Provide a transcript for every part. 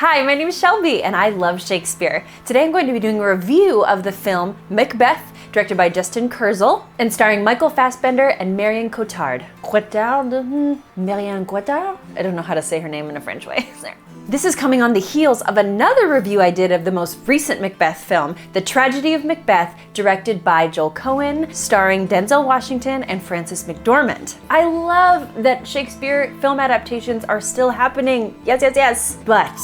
Hi, my name is Shelby and I love Shakespeare. Today I'm going to be doing a review of the film Macbeth, directed by Justin Kerzel and starring Michael Fassbender and Marion Cotillard. Marion Cotillard? I don't know how to say her name in a French way. This is coming on the heels of another review I did of the most recent Macbeth film, The Tragedy of Macbeth, directed by Joel Cohen, starring Denzel Washington and Frances McDormand. I love that Shakespeare film adaptations are still happening. Yes, yes, yes. But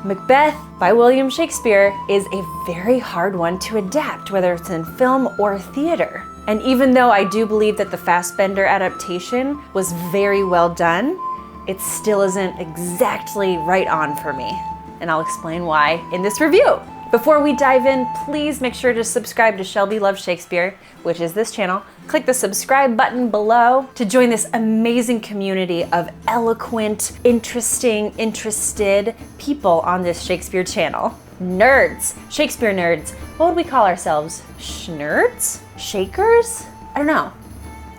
Macbeth by William Shakespeare is a very hard one to adapt, whether it's in film or theater. And even though I do believe that the Fassbender adaptation was very well done, it still isn't exactly right on for me. And I'll explain why in this review. Before we dive in, please make sure to subscribe to Shelby Loves Shakespeare, which is this channel. Click the subscribe button below to join this amazing community of eloquent, interesting, interested people on this Shakespeare channel. Nerds, Shakespeare nerds. What would we call ourselves? Schnerds? Shakers? I don't know.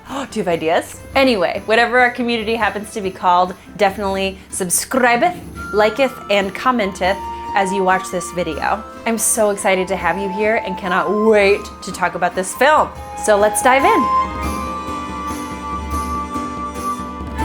Do you have ideas? Anyway, whatever our community happens to be called, definitely subscribeth, liketh, and commenteth as you watch this video. I'm so excited to have you here and cannot wait to talk about this film. So let's dive in.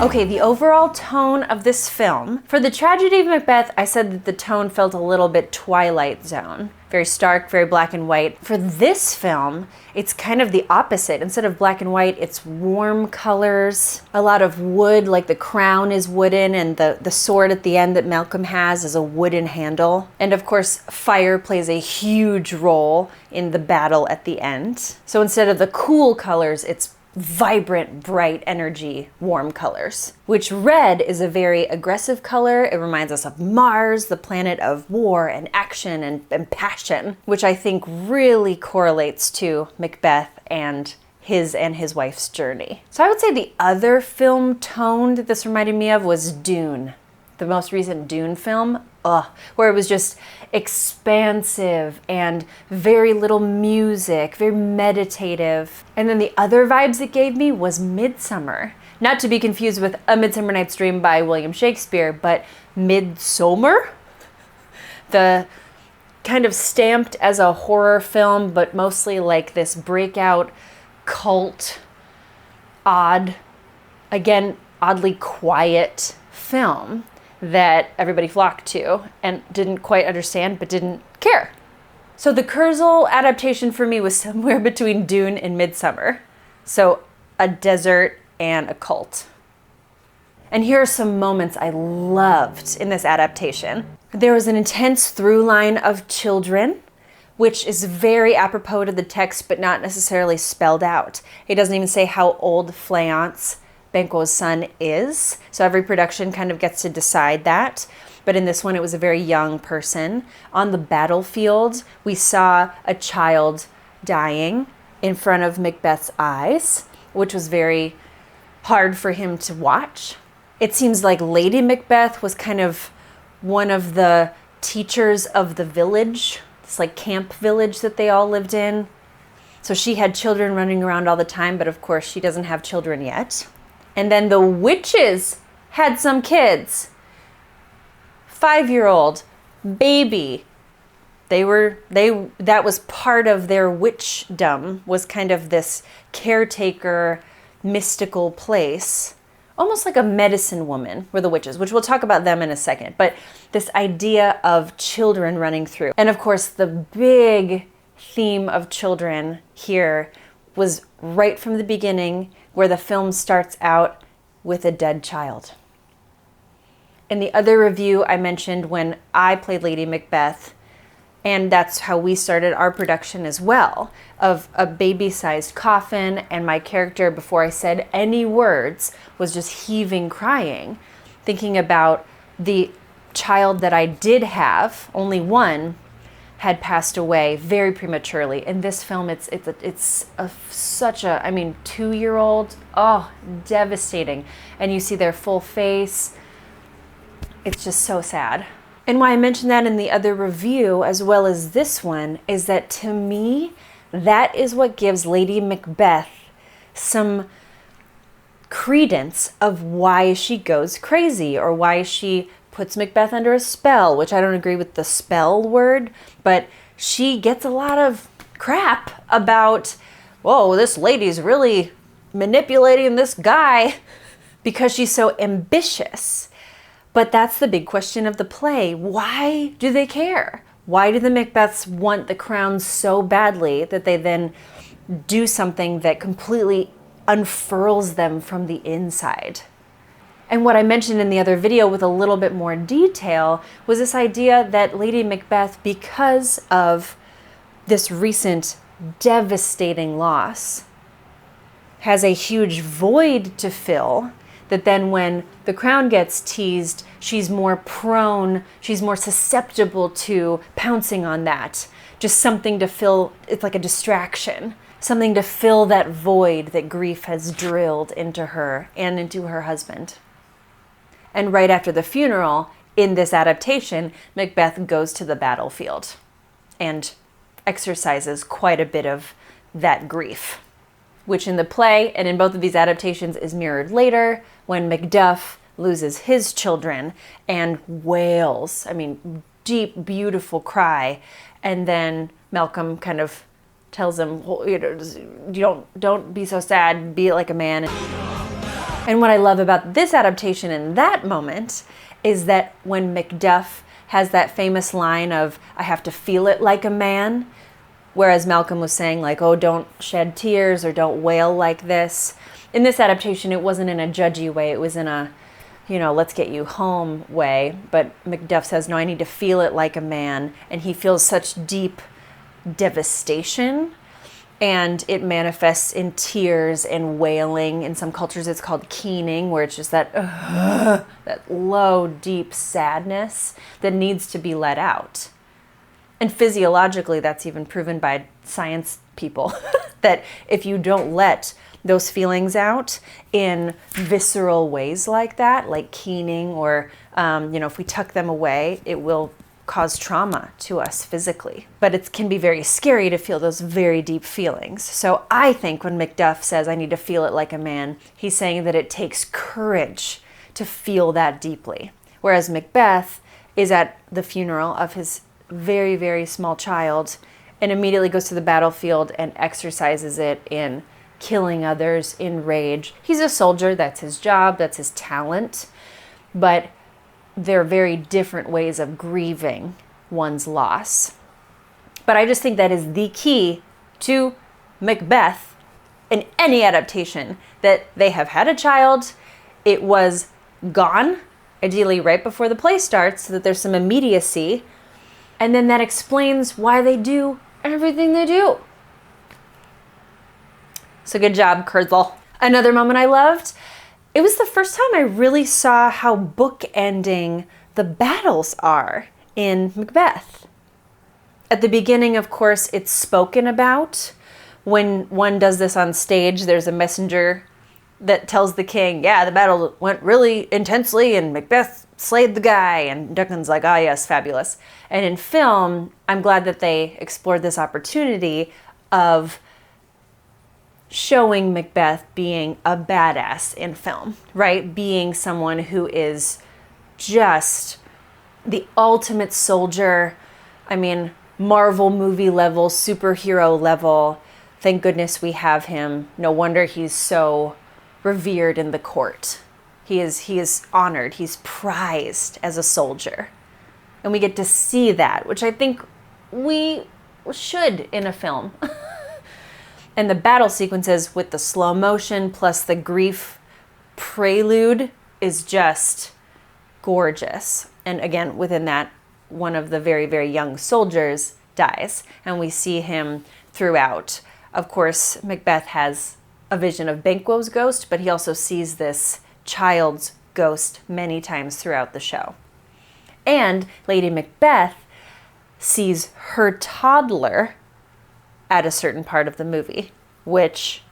Okay, the overall tone of this film. For The Tragedy of Macbeth, I said that the tone felt a little bit Twilight Zone. Very stark, very black and white. For this film, it's kind of the opposite. Instead of black and white, it's warm colors, a lot of wood, like the crown is wooden, and the sword at the end that Malcolm has is a wooden handle. And of course, fire plays a huge role in the battle at the end. So instead of the cool colors, it's vibrant, bright energy, warm colors. Which red is a very aggressive color. It reminds us of Mars, the planet of war and action and passion, which I think really correlates to Macbeth and his wife's journey. So I would say the other film tone that this reminded me of was Dune, the most recent Dune film, where it was just expansive and very little music, very meditative. And then the other vibes it gave me was Midsummer. Not to be confused with A Midsummer Night's Dream by William Shakespeare, but Midsommar? The kind of stamped as a horror film, but mostly like this breakout cult, oddly quiet film that everybody flocked to and didn't quite understand but didn't care. So the Kurzel adaptation for me was somewhere between Dune and Midsummer. So a desert and a cult. And here are some moments I loved in this adaptation. There was an intense through line of children, which is very apropos to the text but not necessarily spelled out. It doesn't even say how old Fleance, Banquo's son, is. So every production kind of gets to decide that. But in this one, it was a very young person. On the battlefield, we saw a child dying in front of Macbeth's eyes, which was very hard for him to watch. It seems like Lady Macbeth was kind of one of the teachers of the village, this like camp village that they all lived in. So she had children running around all the time, but of course she doesn't have children yet. And then the witches had some kids. 5-year-old, baby. That was part of their witchdom, was kind of this caretaker, mystical place. Almost like a medicine woman were the witches, which we'll talk about them in a second. But this idea of children running through. And of course, the big theme of children here was right from the beginning, where the film starts out with a dead child. In the other review, I mentioned when I played Lady Macbeth, and that's how we started our production as well, of a baby-sized coffin, and my character, before I said any words, was just heaving, crying, thinking about the child that I did have, only one, had passed away very prematurely. In this film, it's such a 2-year-old, devastating. And you see their full face. It's just so sad. And why I mentioned that in the other review, as well as this one, is that to me, that is what gives Lady Macbeth some credence of why she goes crazy or why she puts Macbeth under a spell, which I don't agree with the spell word, but she gets a lot of crap about, whoa, this lady's really manipulating this guy because she's so ambitious. But that's the big question of the play. Why do they care? Why do the Macbeths want the crown so badly that they then do something that completely unfurls them from the inside? And what I mentioned in the other video with a little bit more detail was this idea that Lady Macbeth, because of this recent devastating loss, has a huge void to fill, that then when the crown gets teased, she's more prone, she's more susceptible to pouncing on that. Just something to fill, it's like a distraction, something to fill that void that grief has drilled into her and into her husband. And right after the funeral, in this adaptation, Macbeth goes to the battlefield and exercises quite a bit of that grief, which in the play and in both of these adaptations is mirrored later when Macduff loses his children and wails, I mean, deep, beautiful cry. And then Malcolm kind of tells him, well, you know, don't be so sad, be like a man. And what I love about this adaptation in that moment is that when Macduff has that famous line of, I have to feel it like a man, whereas Malcolm was saying like, oh, don't shed tears or don't wail like this. In this adaptation, it wasn't in a judgy way. It was in a, you know, let's get you home way. But Macduff says, no, I need to feel it like a man. And he feels such deep devastation. And it manifests in tears and wailing. In some cultures, it's called keening, where it's just that, that low, deep sadness that needs to be let out. And physiologically, that's even proven by science people, that if you don't let those feelings out in visceral ways like that, like keening, or, you know, if we tuck them away, it will cause trauma to us physically. But it can be very scary to feel those very deep feelings. So I think when Macduff says, I need to feel it like a man, he's saying that it takes courage to feel that deeply. Whereas Macbeth is at the funeral of his very, very small child and immediately goes to the battlefield and exercises it in killing others in rage. He's a soldier, that's his job, that's his talent, but they're very different ways of grieving one's loss. But I just think that is the key to Macbeth in any adaptation, that they have had a child, it was gone, ideally right before the play starts, so that there's some immediacy, and then that explains why they do everything they do. So good job, Kurzel. Another moment I loved, it was the first time I really saw how bookending the battles are in Macbeth. At the beginning, of course, it's spoken about. When one does this on stage, there's a messenger that tells the king, yeah, the battle went really intensely and Macbeth slayed the guy, and Duncan's like, ah, yes, fabulous. And in film, I'm glad that they explored this opportunity of showing Macbeth being a badass in film, right? Being someone who is just the ultimate soldier. I mean, Marvel movie level, superhero level. Thank goodness we have him. No wonder he's so revered in the court. He is honored, he's prized as a soldier. And we get to see that, which I think we should in a film. And the battle sequences with the slow motion plus the grief prelude is just gorgeous. And again, within that, one of the very, very young soldiers dies, and we see him throughout. Of course, Macbeth has a vision of Banquo's ghost, but he also sees this child's ghost many times throughout the show. And Lady Macbeth sees her toddler at a certain part of the movie, which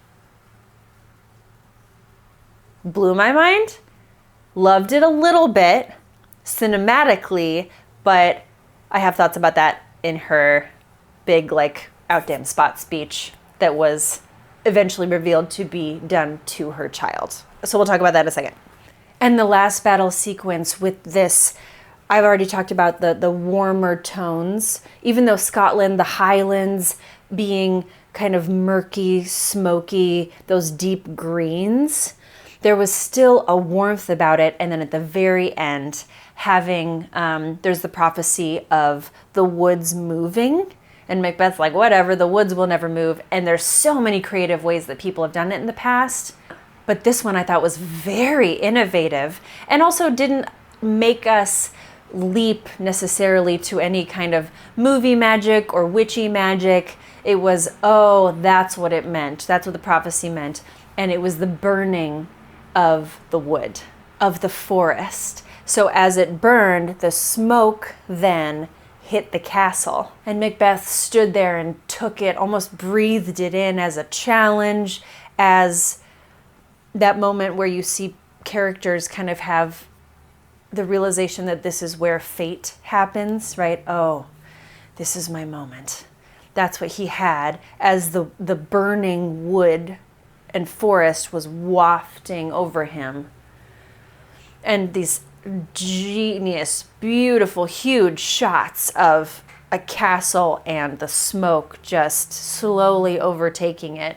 blew my mind. Loved it a little bit cinematically, but I have thoughts about that in her big, like, out damn spot speech that was eventually revealed to be done to her child. So we'll talk about that in a second. And the last battle sequence with this I've already talked about the warmer tones, even though Scotland, the Highlands being kind of murky, smoky, those deep greens, there was still a warmth about it. And then at the very end, having, there's the prophecy of the woods moving, and Macbeth's like, whatever, the woods will never move. And there's so many creative ways that people have done it in the past. But this one I thought was very innovative and also didn't make us leap necessarily to any kind of movie magic or witchy magic. It was, oh, that's what it meant. That's what the prophecy meant. And it was the burning of the wood, of the forest. So as it burned, the smoke then hit the castle. And Macbeth stood there and took it, almost breathed it in as a challenge, as that moment where you see characters kind of have the realization that this is where fate happens, right? Oh, this is my moment. That's what he had as the burning wood and forest was wafting over him. And these genius, beautiful, huge shots of a castle and the smoke just slowly overtaking it.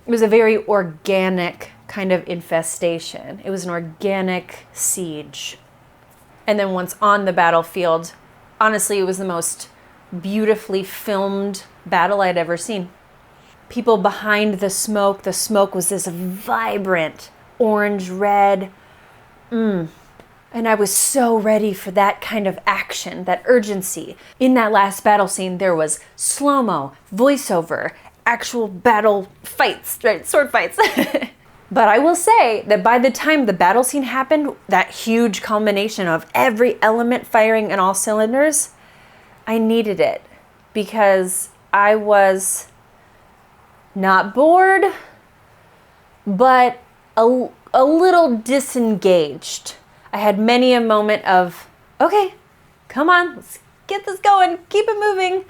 It was a very organic kind of infestation. It was an organic siege. And then once on the battlefield, honestly, it was the most beautifully filmed battle I'd ever seen. People behind the smoke was this vibrant orange red. And I was so ready for that kind of action, that urgency. In that last battle scene, there was slow-mo, voiceover, actual battle fights, right? Sword fights. But I will say that by the time the battle scene happened, that huge culmination of every element firing in all cylinders, I needed it because I was not bored, but a little disengaged. I had many a moment of, okay, come on, let's get this going, keep it moving.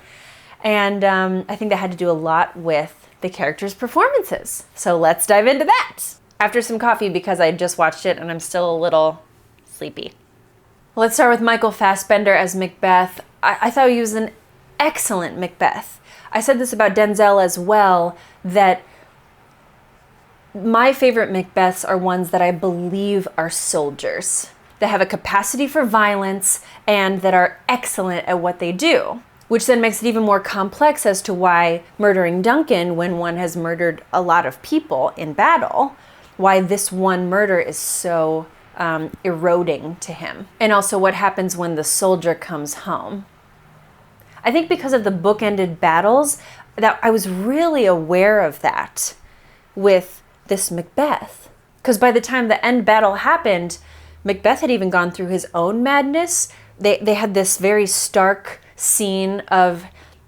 And I think that had to do a lot with the characters' performances. So let's dive into that. After some coffee, because I just watched it and I'm still a little sleepy. Let's start with Michael Fassbender as Macbeth. I thought he was an excellent Macbeth. I said this about Denzel as well, that my favorite Macbeths are ones that I believe are soldiers, that have a capacity for violence and that are excellent at what they do. Which then makes it even more complex as to why murdering Duncan, when one has murdered a lot of people in battle, why this one murder is so eroding to him. And also what happens when the soldier comes home. I think because of the bookended battles, that I was really aware of that with this Macbeth. Because by the time the end battle happened, Macbeth had even gone through his own madness. They had this very stark scene of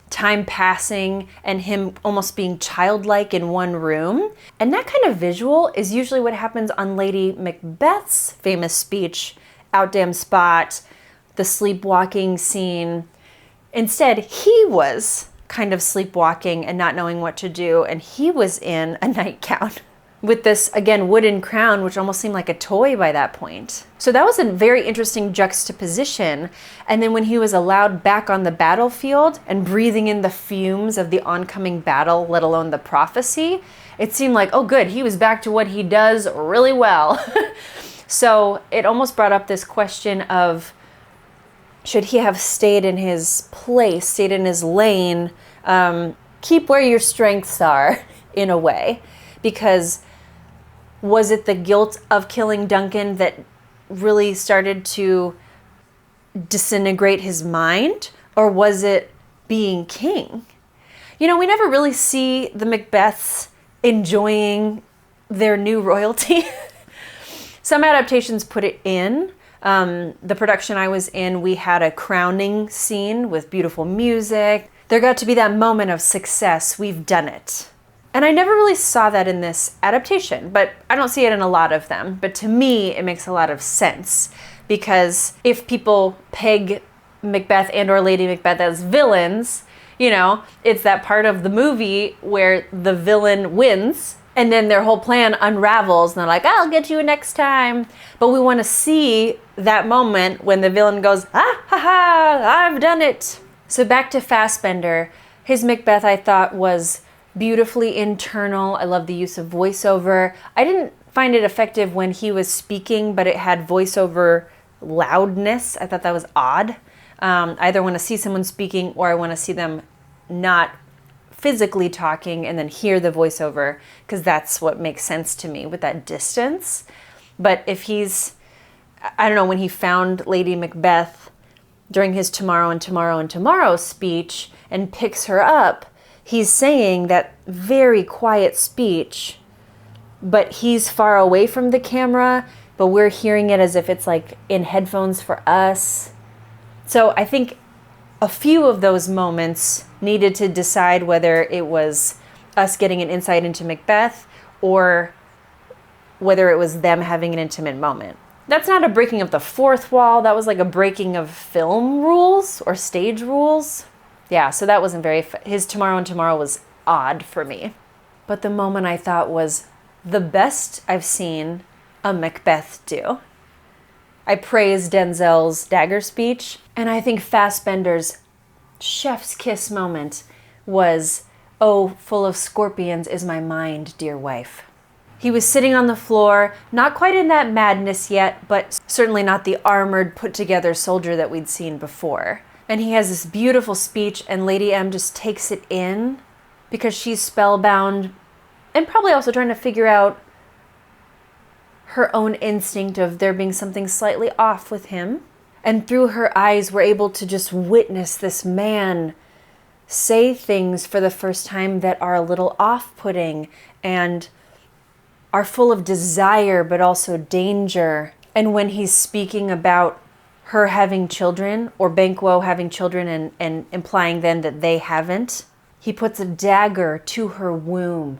time passing and him almost being childlike in one room. And that kind of visual is usually what happens on Lady Macbeth's famous speech, Out Damn Spot, the sleepwalking scene. Instead, he was kind of sleepwalking and not knowing what to do, and he was in a nightgown with this, again, wooden crown, which almost seemed like a toy by that point. So that was a very interesting juxtaposition. And then when he was allowed back on the battlefield and breathing in the fumes of the oncoming battle, let alone the prophecy, it seemed like, oh good, he was back to what he does really well. So it almost brought up this question of, should he have stayed in his place, stayed in his lane, keep where your strengths are, in a way? Because was it the guilt of killing Duncan that really started to disintegrate his mind? Or was it being king? You know, we never really see the Macbeths enjoying their new royalty. Some adaptations put it in. The production I was in, we had a crowning scene with beautiful music. There got to be that moment of success. We've done it. And I never really saw that in this adaptation, but I don't see it in a lot of them. But to me, it makes a lot of sense, because if people peg Macbeth and or Lady Macbeth as villains, you know, it's that part of the movie where the villain wins And then their whole plan unravels and they're like, I'll get you next time. But we want to see that moment when the villain goes, ah, ha, ha, I've done it. So back to Fassbender. His Macbeth, I thought, was beautifully internal. I love the use of voiceover. I didn't find it effective when he was speaking, but it had voiceover loudness. I thought that was odd. I either want to see someone speaking or I want to see them not physically talking and then hear the voiceover, because that's what makes sense to me with that distance. But if he's, I don't know, when he found Lady Macbeth during his tomorrow and tomorrow and tomorrow speech and picks her up, he's saying that very quiet speech, but he's far away from the camera, but we're hearing it as if it's like in headphones for us. So I think a few of those moments needed to decide whether it was us getting an insight into Macbeth or whether it was them having an intimate moment. That's not a breaking of the fourth wall. That was like a breaking of film rules or stage rules. Yeah, so that wasn't very, his tomorrow and tomorrow was odd for me. But the moment I thought was the best I've seen a Macbeth do. I praised Denzel's dagger speech, and I think Fassbender's chef's kiss moment was, oh, full of scorpions is my mind, dear wife. He was sitting on the floor, not quite in that madness yet, but certainly not the armored, put-together soldier that we'd seen before. And he has this beautiful speech, and Lady M just takes it in because she's spellbound and probably also trying to figure out her own instinct of there being something slightly off with him. And through her eyes, we're able to just witness this man say things for the first time that are a little off-putting and are full of desire, but also danger. And when he's speaking about her having children, or Banquo having children, and implying then that they haven't, he puts a dagger to her womb.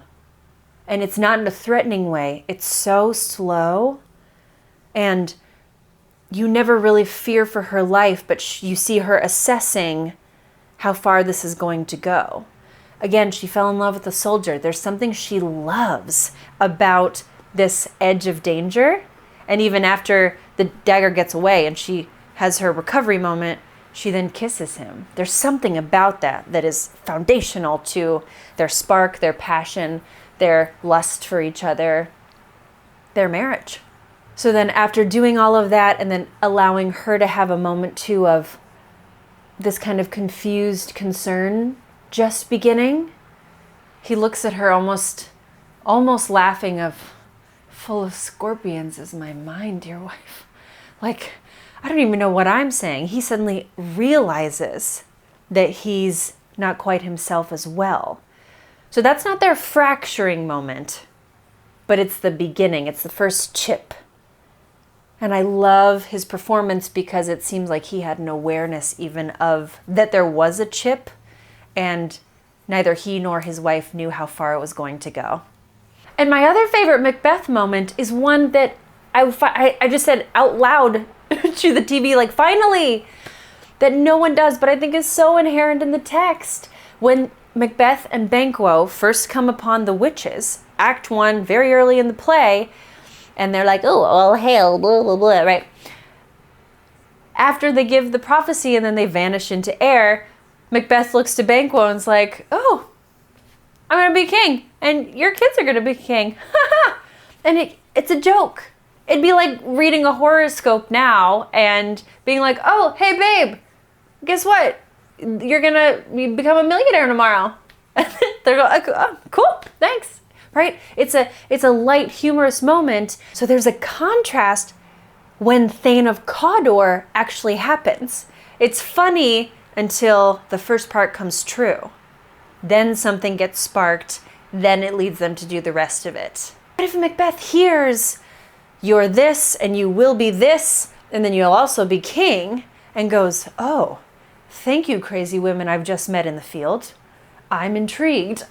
And it's not in a threatening way. It's so slow. And you never really fear for her life, but you see her assessing how far this is going to go. Again, she fell in love with a soldier. There's something she loves about this edge of danger. And even after the dagger gets away and she has her recovery moment, she then kisses him. There's something about that that is foundational to their spark, their passion, their lust for each other, their marriage. So then after doing all of that and then allowing her to have a moment too of this kind of confused concern just beginning, he looks at her almost laughing of, full of scorpions is my mind, dear wife. Like, I don't even know what I'm saying. He suddenly realizes that he's not quite himself as well. So that's not their fracturing moment, but it's the beginning. It's the first chip. And I love his performance because it seems like he had an awareness even of that there was a chip, and neither he nor his wife knew how far it was going to go. And my other favorite Macbeth moment is one that I just said out loud to the TV, like, finally, that no one does, but I think is so inherent in the text. When Macbeth and Banquo first come upon the witches, Act 1, very early in the play, and they're like, oh, all hail, blah, blah, blah, right? After they give the prophecy and then they vanish into air, Macbeth looks to Banquo and is like, oh, I'm going to be king, and your kids are going to be king. And it's a joke. It'd be like reading a horoscope now and being like, oh, hey, babe, guess what? You're going to become a millionaire tomorrow. They're going, oh, cool, thanks. Right? It's a light, humorous moment. So there's a contrast when Thane of Cawdor actually happens. It's funny until the first part comes true. Then something gets sparked. Then it leads them to do the rest of it. But if Macbeth hears, you're this and you will be this, and then you'll also be king, and goes, oh, thank you, crazy women I've just met in the field. I'm intrigued.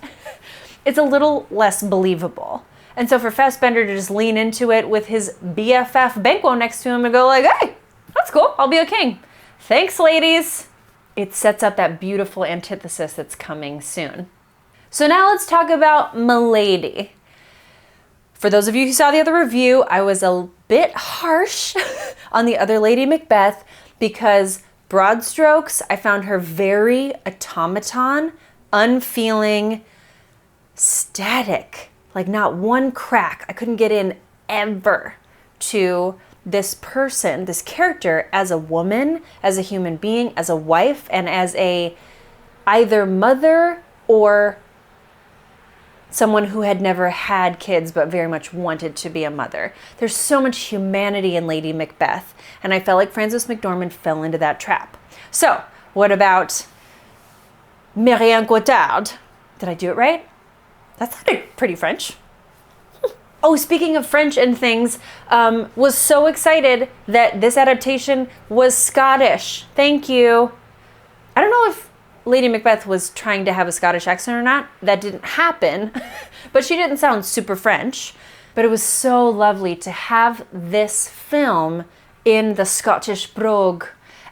It's a little less believable. And so for Fassbender to just lean into it with his BFF Banquo next to him and go like, hey, that's cool, I'll be a king. Thanks, ladies. It sets up that beautiful antithesis that's coming soon. So now let's talk about Milady. For those of you who saw the other review, I was a bit harsh on the other Lady Macbeth because broad strokes, I found her very automaton, unfeeling, static, like not one crack. I couldn't get in ever to this person, this character as a woman, as a human being, as a wife, and as a either mother or someone who had never had kids but very much wanted to be a mother. There's so much humanity in Lady Macbeth, and I felt like Frances McDormand fell into that trap. So, what about Marion Cotillard? Did I do it right? That sounded pretty French. Oh, speaking of French and things, was so excited that this adaptation was Scottish. Thank you. I don't know if Lady Macbeth was trying to have a Scottish accent or not. That didn't happen, but she didn't sound super French. But it was so lovely to have this film in the Scottish brogue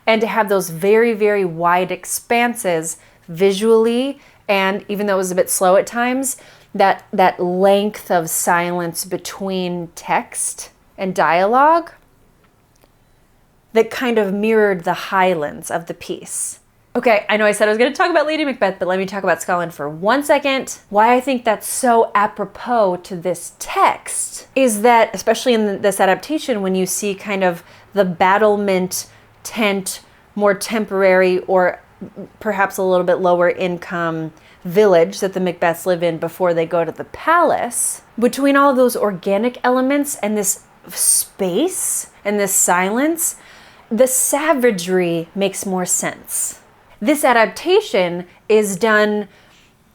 and to have those very, very wide expanses visually, and even though it was a bit slow at times, that length of silence between text and dialogue that kind of mirrored the highlands of the piece. Okay, I know I said I was going to talk about Lady Macbeth, but let me talk about Scotland for 1 second. Why I think that's so apropos to this text is that, especially in this adaptation, when you see kind of the battlement tent, more temporary or perhaps a little bit lower income village that the Macbeths live in before they go to the palace, between all of those organic elements and this space and this silence, the savagery makes more sense. This adaptation is done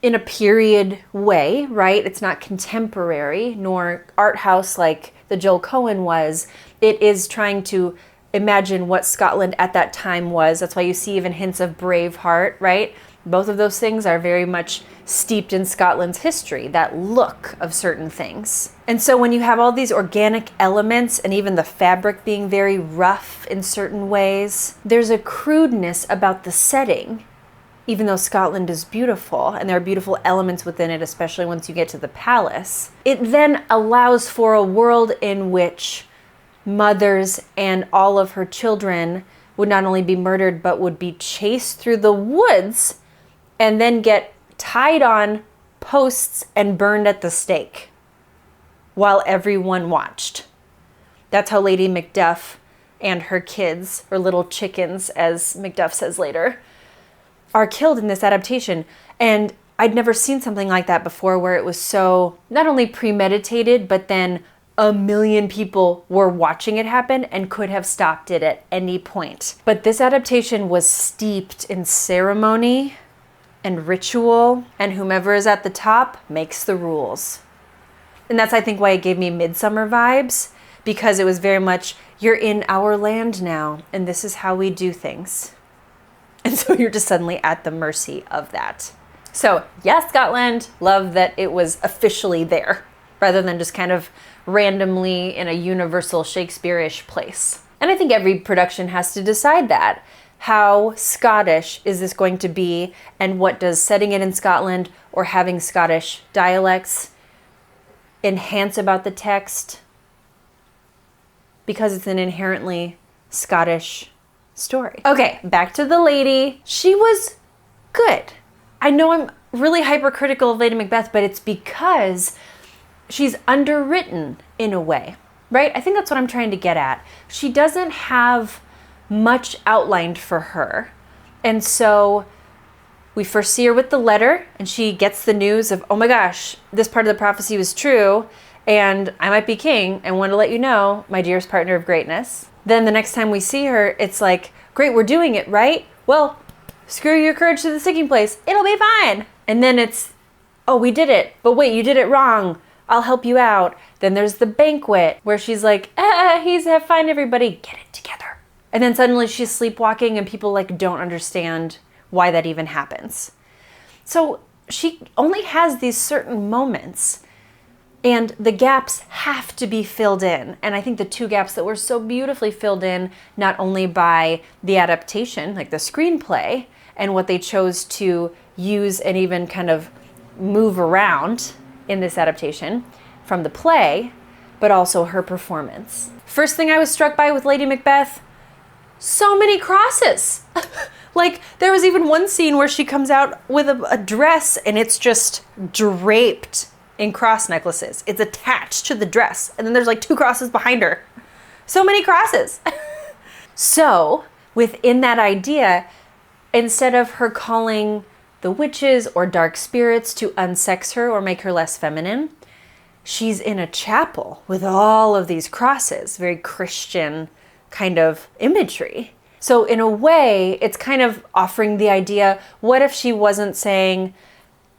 in a period way, right? It's not contemporary nor art house like the Joel Cohen was. It is trying to imagine what Scotland at that time was. That's why you see even hints of Braveheart, right? Both of those things are very much steeped in Scotland's history, that look of certain things. And so when you have all these organic elements and even the fabric being very rough in certain ways, there's a crudeness about the setting, even though Scotland is beautiful and there are beautiful elements within it, especially once you get to the palace. It then allows for a world in which mothers and all of her children would not only be murdered, but would be chased through the woods and then get tied on posts and burned at the stake while everyone watched. That's how Lady Macduff and her kids, or little chickens, as Macduff says later, are killed in this adaptation. And I'd never seen something like that before, where it was so not only premeditated, but then a million people were watching it happen and could have stopped it at any point. But this adaptation was steeped in ceremony and ritual, and whomever is at the top makes the rules. And that's, I think, why it gave me Midsummer vibes, because it was very much, you're in our land now, and this is how we do things. And so you're just suddenly at the mercy of that. So yes, Scotland, love that it was officially there, rather than just kind of randomly in a universal Shakespeare-ish place. And I think every production has to decide that. How Scottish is this going to be, and what does setting it in Scotland or having Scottish dialects enhance about the text, because it's an inherently Scottish story. Okay, back to the lady. She was good. I know I'm really hypercritical of Lady Macbeth, but it's because she's underwritten in a way, right? I think that's what I'm trying to get at. She doesn't have much outlined for her. And so we first see her with the letter, and she gets the news of, oh my gosh, this part of the prophecy was true, and I might be king, and want to let you know, my dearest partner of greatness. Then the next time we see her, it's like, great, we're doing it, right? Well, screw your courage to the sticking place. It'll be fine. And then it's, oh, we did it, but wait, you did it wrong. I'll help you out. Then there's the banquet where she's like, he's have fine, everybody, get it together. And then suddenly she's sleepwalking and people like don't understand why that even happens. So she only has these certain moments, and the gaps have to be filled in. And I think the two gaps that were so beautifully filled in, not only by the adaptation, like the screenplay, and what they chose to use and even kind of move around in this adaptation, from the play, but also her performance. First thing I was struck by with Lady Macbeth, so many crosses. Like, there was even one scene where she comes out with a dress and it's just draped in cross necklaces. It's attached to the dress. And then there's like 2 crosses behind her. So many crosses. So within that idea, instead of her calling the witches or dark spirits to unsex her or make her less feminine, she's in a chapel with all of these crosses, very Christian kind of imagery. So in a way, it's kind of offering the idea, what if she wasn't saying,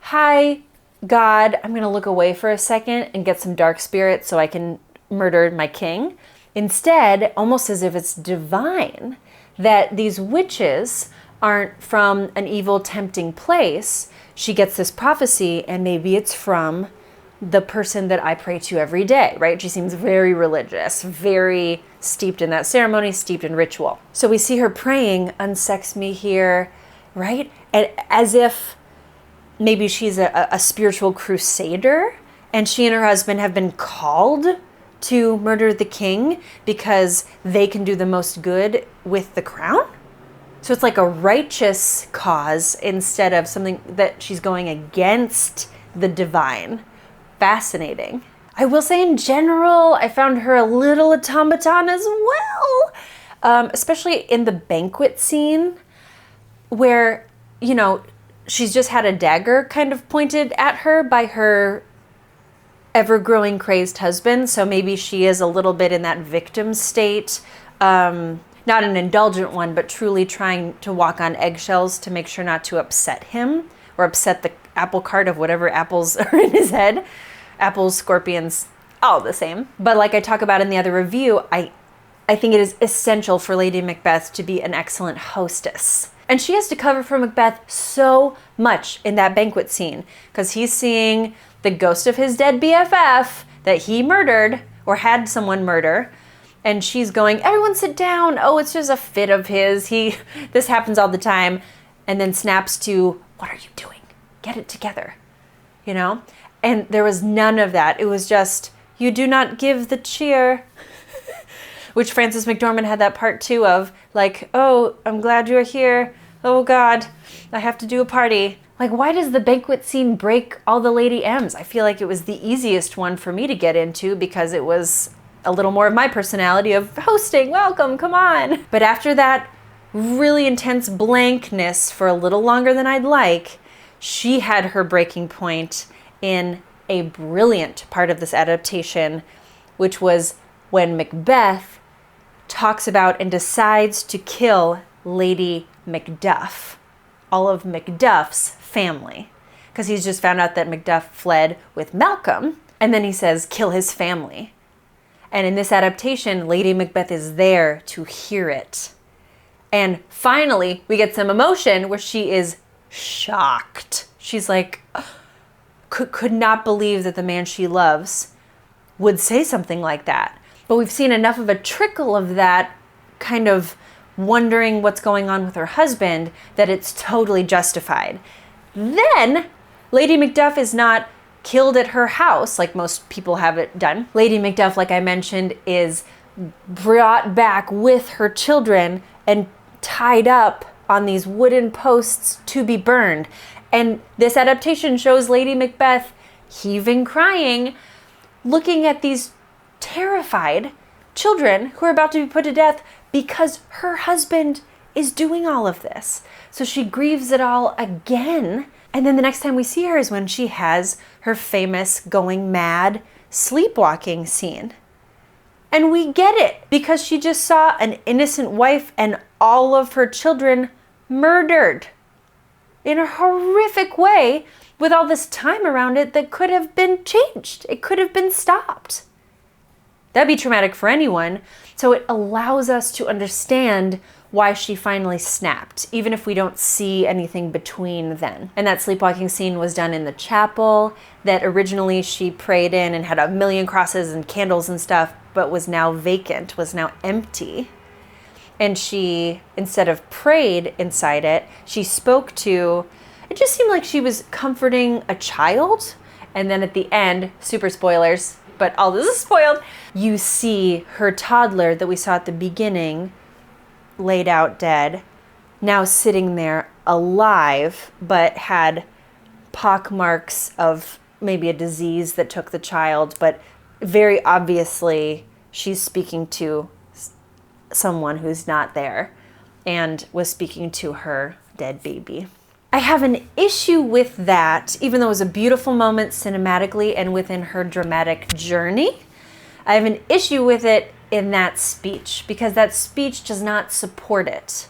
hi, God, I'm going to look away for a second and get some dark spirits so I can murder my king. Instead, almost as if it's divine, that these witches aren't from an evil, tempting place. She gets this prophecy, and maybe it's from the person that I pray to every day, right? She seems very religious, very steeped in that ceremony, steeped in ritual. So we see her praying, unsex me here, right? And as if maybe she's a spiritual crusader, and she and her husband have been called to murder the king because they can do the most good with the crown. So it's like a righteous cause instead of something that she's going against the divine. Fascinating. I will say in general, I found her a little automaton as well, especially in the banquet scene where, you know, she's just had a dagger kind of pointed at her by her ever-growing crazed husband. So maybe she is a little bit in that victim state, not an indulgent one, but truly trying to walk on eggshells to make sure not to upset him or upset the apple cart of whatever apples are in his head. Apples, scorpions, all the same. But like I talk about in the other review, I think it is essential for Lady Macbeth to be an excellent hostess. And she has to cover for Macbeth so much in that banquet scene because he's seeing the ghost of his dead BFF that he murdered or had someone murder. And she's going, everyone sit down. Oh, it's just a fit of his. This happens all the time. And then snaps to, what are you doing? Get it together, you know? And there was none of that. It was just, you do not give the cheer. Which Frances McDormand had that part too of, like, oh, I'm glad you're here. Oh God, I have to do a party. Like, why does the banquet scene break all the Lady M's? I feel like it was the easiest one for me to get into because it was a little more of my personality of hosting, welcome, come on. But after that really intense blankness for a little longer than I'd like, she had her breaking point in a brilliant part of this adaptation, which was when Macbeth talks about and decides to kill Lady Macduff, all of Macduff's family, because he's just found out that Macduff fled with Malcolm, and then he says, kill his family. And in this adaptation, Lady Macbeth is there to hear it. And finally, we get some emotion where she is shocked. She's like, could not believe that the man she loves would say something like that. But we've seen enough of a trickle of that kind of wondering what's going on with her husband that it's totally justified. Then Lady Macduff is not killed at her house like most people have it done. Lady Macduff, like I mentioned, is brought back with her children and tied up on these wooden posts to be burned. And this adaptation shows Lady Macbeth heaving, crying, looking at these terrified children who are about to be put to death because her husband is doing all of this. So she grieves it all again. And then the next time we see her is when she has her famous going mad sleepwalking scene. And we get it because she just saw an innocent wife and all of her children murdered in a horrific way with all this time around it that could have been changed. It could have been stopped. That'd be traumatic for anyone. So it allows us to understand why she finally snapped, even if we don't see anything between then. And that sleepwalking scene was done in the chapel that originally she prayed in and had a million crosses and candles and stuff, but was now vacant, was now empty. And she, instead of prayed inside it, she spoke to, it just seemed like she was comforting a child. And then at the end, super spoilers, but all this is spoiled. You see her toddler that we saw at the beginning, laid out dead, now sitting there alive, but had pock marks of maybe a disease that took the child, but very obviously she's speaking to someone who's not there and was speaking to her dead baby. I have an issue with that, even though it was a beautiful moment cinematically and within her dramatic journey. I have an issue with it in that speech because that speech does not support it.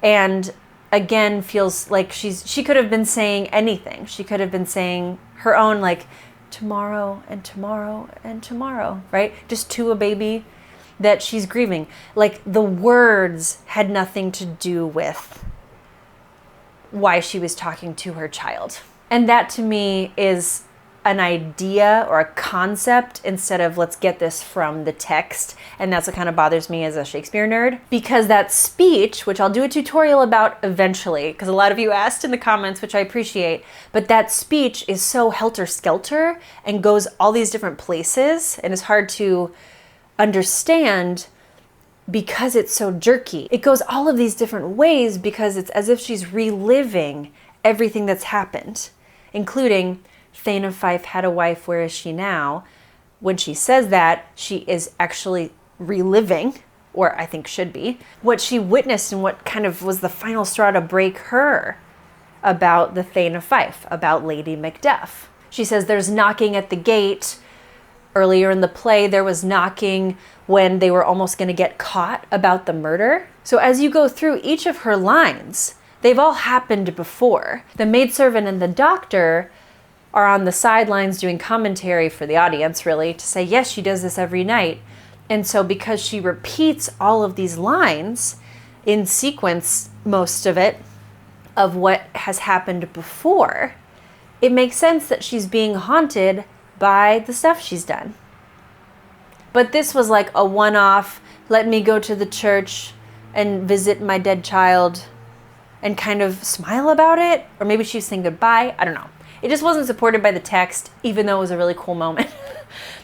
And again, feels like she could have been saying anything. She could have been saying her own, like, tomorrow and tomorrow and tomorrow, right? Just to a baby that she's grieving. Like, the words had nothing to do with why she was talking to her child. And that to me is an idea or a concept instead of let's get this from the text. And that's what kind of bothers me as a Shakespeare nerd, because that speech, which I'll do a tutorial about eventually, because a lot of you asked in the comments, which I appreciate, but that speech is so helter-skelter and goes all these different places and is hard to understand because it's so jerky. It goes all of these different ways because it's as if she's reliving everything that's happened, including Thane of Fife had a wife, where is she now? When she says that, she is actually reliving, or I think should be, what she witnessed and what kind of was the final straw to break her about the Thane of Fife, about Lady Macbeth. She says there's knocking at the gate. Earlier in the play, there was knocking when they were almost going to get caught about the murder. So as you go through each of her lines, they've all happened before. The maidservant and the doctor are on the sidelines doing commentary for the audience, really, to say, yes, she does this every night. And so because she repeats all of these lines in sequence, most of it, of what has happened before, it makes sense that she's being haunted by the stuff she's done. But this was like a one-off, let me go to the church and visit my dead child and kind of smile about it. Or maybe she was saying goodbye. I don't know. It just wasn't supported by the text, even though it was a really cool moment.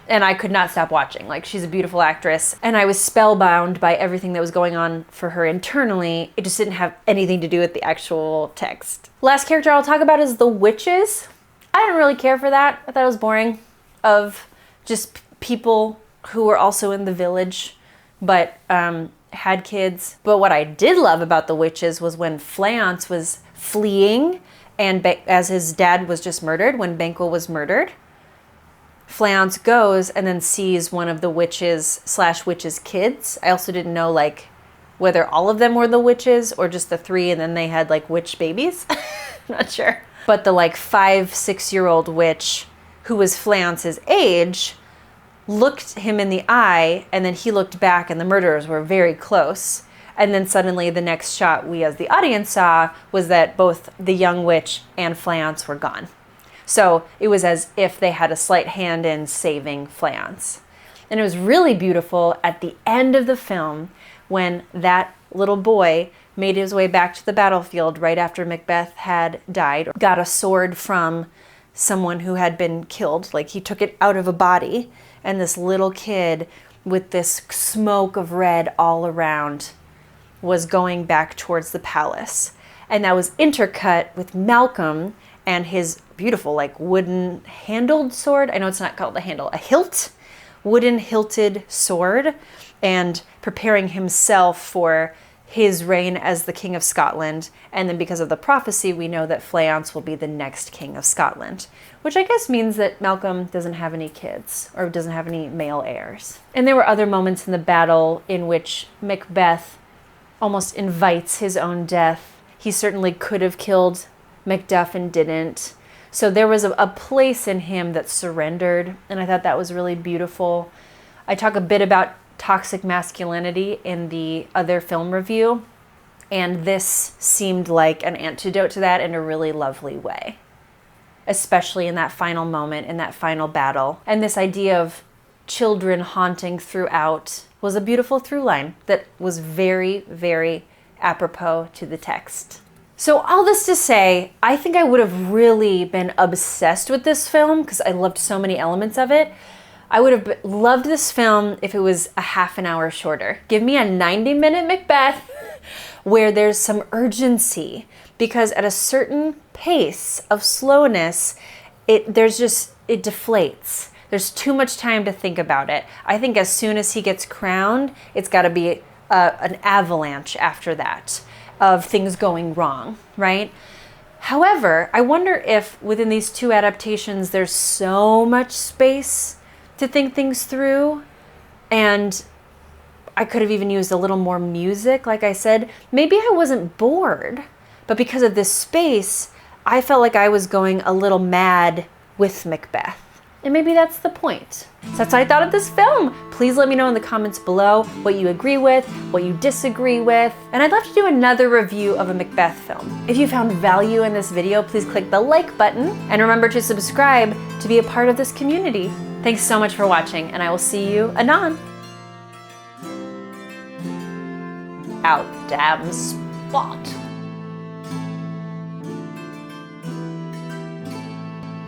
And I could not stop watching. Like, she's a beautiful actress. And I was spellbound by everything that was going on for her internally. It just didn't have anything to do with the actual text. Last character I'll talk about is the witches. I didn't really care for that. I thought it was boring, of just people who were also in the village, but had kids. But what I did love about the witches was when Fleance was fleeing, and as his dad was just murdered, when Banquo was murdered, Fleance goes and then sees one of the witches / witches' kids. I also didn't know, like, whether all of them were the witches or just the 3 and then they had, like, witch babies. I'm not sure. But the, like, 5-6-year-old witch who was Fleance's age looked him in the eye, and then he looked back, and the murderers were very close. And then suddenly the next shot we as the audience saw was that both the young witch and Fleance were gone. So it was as if they had a slight hand in saving Fleance. And it was really beautiful at the end of the film when that little boy made his way back to the battlefield right after Macbeth had died, got a sword from someone who had been killed, like he took it out of a body, and this little kid with this smoke of red all around was going back towards the palace. And that was intercut with Malcolm and his beautiful, like, wooden handled sword. I know it's not called a handle, a hilt, wooden hilted sword, and preparing himself for his reign as the King of Scotland. And then because of the prophecy, we know that Fleance will be the next King of Scotland, which I guess means that Malcolm doesn't have any kids or doesn't have any male heirs. And there were other moments in the battle in which Macbeth almost invites his own death. He certainly could have killed Macduff and didn't. So there was a place in him that surrendered, and I thought that was really beautiful. I talk a bit about toxic masculinity in the other film review, and this seemed like an antidote to that in a really lovely way, especially in that final moment, in that final battle. And this idea of children haunting throughout was a beautiful through line that was very, very apropos to the text. So all this to say, I think I would have really been obsessed with this film because I loved so many elements of it. I would have loved this film if it was a half an hour shorter. Give me a 90-minute Macbeth where there's some urgency, because at a certain pace of slowness, it deflates. There's too much time to think about it. I think as soon as he gets crowned, it's got to be an avalanche after that of things going wrong, right? However, I wonder if within these two adaptations, there's so much space to think things through, and I could have even used a little more music. Like I said, maybe I wasn't bored, but because of this space, I felt like I was going a little mad with Macbeth. And maybe that's the point. So that's what I thought of this film. Please let me know in the comments below what you agree with, what you disagree with, and I'd love to do another review of a Macbeth film. If you found value in this video, please click the like button, and remember to subscribe to be a part of this community. Thanks so much for watching, and I will see you anon. Out damn spot.